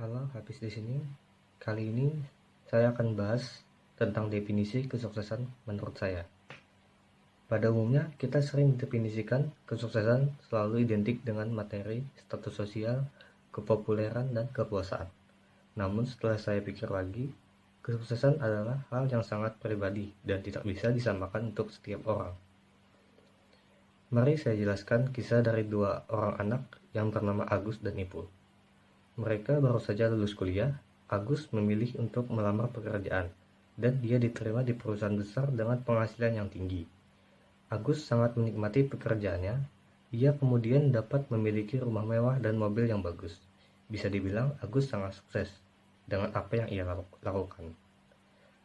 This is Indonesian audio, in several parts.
Halo, Hafiz di sini. Kali ini saya akan bahas tentang definisi kesuksesan menurut saya. Pada umumnya, kita sering mendefinisikan kesuksesan selalu identik dengan materi, status sosial, kepopuleran, dan kepuasan. Namun setelah saya pikir lagi, kesuksesan adalah hal yang sangat pribadi dan tidak bisa disamakan untuk setiap orang. Mari saya jelaskan kisah dari dua orang anak yang bernama Agus dan Ipul. Mereka baru saja lulus kuliah. Agus memilih untuk melamar pekerjaan, dan dia diterima di perusahaan besar dengan penghasilan yang tinggi. Agus sangat menikmati pekerjaannya. Ia kemudian dapat memiliki rumah mewah dan mobil yang bagus. Bisa dibilang Agus sangat sukses dengan apa yang ia lakukan.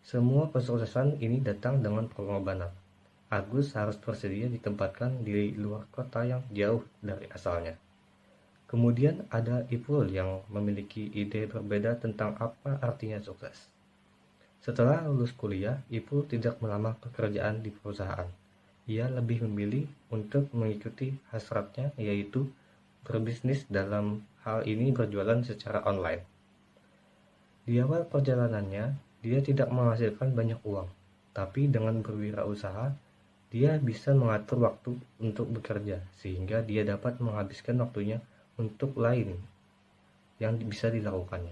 Semua kesuksesan ini datang dengan pengorbanan. Agus harus bersedia ditempatkan di luar kota yang jauh dari asalnya. Kemudian ada Ipul yang memiliki ide berbeda tentang apa artinya sukses. Setelah lulus kuliah, Ipul tidak melamar pekerjaan di perusahaan. Ia lebih memilih untuk mengikuti hasratnya, yaitu berbisnis, dalam hal ini berjualan secara online. Di awal perjalanannya, dia tidak menghasilkan banyak uang, tapi dengan berwirausaha, dia bisa mengatur waktu untuk bekerja, sehingga dia dapat menghabiskan waktunya untuk lain yang bisa dilakukannya.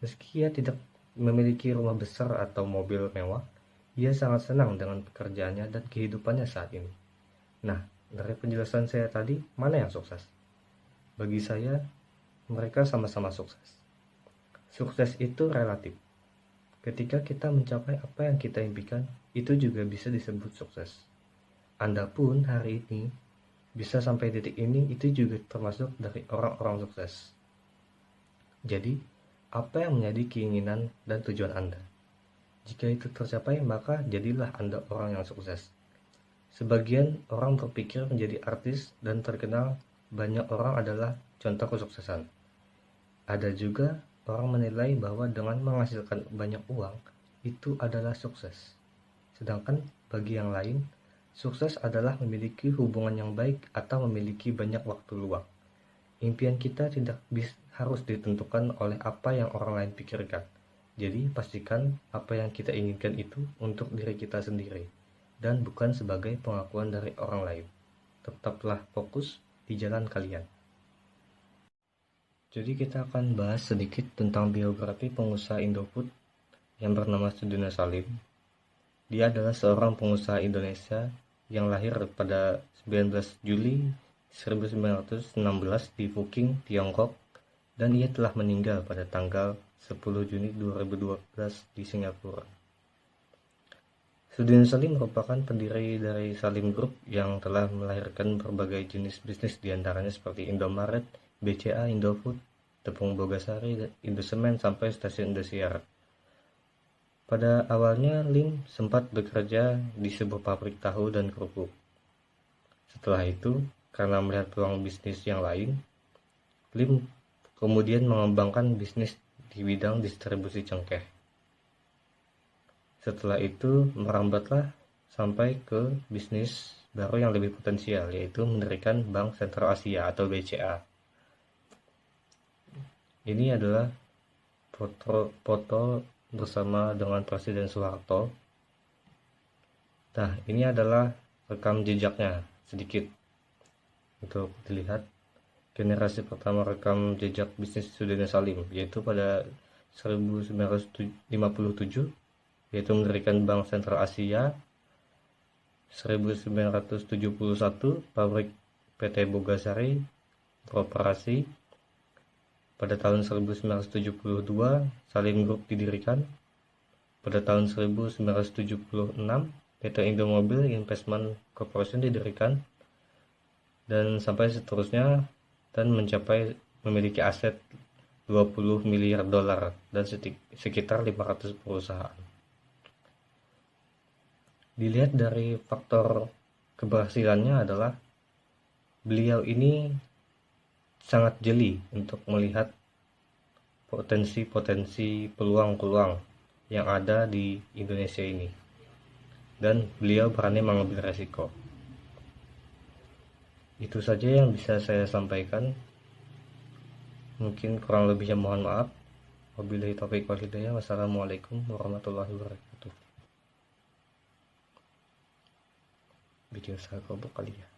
Meski ia tidak memiliki rumah besar atau mobil mewah, ia sangat senang dengan pekerjaannya dan kehidupannya saat ini. Nah, dari penjelasan saya tadi, mana yang sukses? Bagi saya, mereka sama-sama sukses. Sukses itu relatif. Ketika kita mencapai apa yang kita impikan, itu juga bisa disebut sukses. Anda pun hari ini bisa sampai titik ini, itu juga termasuk dari orang-orang sukses. Jadi, apa yang menjadi keinginan dan tujuan Anda? Jika itu tercapai, maka jadilah Anda orang yang sukses. Sebagian orang berpikir menjadi artis dan terkenal, banyak orang adalah contoh kesuksesan. Ada juga orang menilai bahwa dengan menghasilkan banyak uang, itu adalah sukses. Sedangkan bagi yang lain, sukses adalah memiliki hubungan yang baik atau memiliki banyak waktu luang. Impian kita tidak harus ditentukan oleh apa yang orang lain pikirkan. Jadi pastikan apa yang kita inginkan itu untuk diri kita sendiri, dan bukan sebagai pengakuan dari orang lain. Tetaplah fokus di jalan kalian. Jadi kita akan bahas sedikit tentang biografi pengusaha Indofood yang bernama Sudirman Salim. Dia adalah seorang pengusaha Indonesia yang lahir pada 19 Juli 1916 di Fuking, Tiongkok, dan ia telah meninggal pada tanggal 10 Juni 2012 di Singapura. Sudirman Salim merupakan pendiri dari Salim Group yang telah melahirkan berbagai jenis bisnis diantaranya seperti Indomaret, BCA, Indofood, Tepung Bogasari, Indosemen, sampai stasiun Indosiar. Pada awalnya, Lim sempat bekerja di sebuah pabrik tahu dan kerupuk. Setelah itu, karena melihat peluang bisnis yang lain, Lim kemudian mengembangkan bisnis di bidang distribusi cengkeh. Setelah itu, merambatlah sampai ke bisnis baru yang lebih potensial, yaitu mendirikan Bank Sentral Asia atau BCA. Ini adalah foto bersama dengan Presiden Soeharto. Nah, ini adalah rekam jejaknya sedikit untuk dilihat. Generasi pertama rekam jejak bisnis Sudirman Salim, yaitu pada 1957, yaitu mendirikan Bank Sentral Asia. 1971, pabrik PT Bogasari beroperasi. Pada tahun 1972, Salim Group didirikan. Pada tahun 1976, PT Indomobil Investment Corporation didirikan, dan sampai seterusnya, dan mencapai memiliki aset 20 miliar dolar dan sekitar 500 perusahaan. Dilihat dari faktor keberhasilannya adalah beliau ini sangat jeli untuk melihat potensi-potensi peluang-peluang yang ada di Indonesia ini, dan beliau berani mengambil resiko. Itu saja yang bisa saya sampaikan. Mungkin kurang lebihnya mohon maaf. Wabillahi taufiq wal hidayah. Wassalamualaikum warahmatullahi wabarakatuh. Video saya kobok kali ya.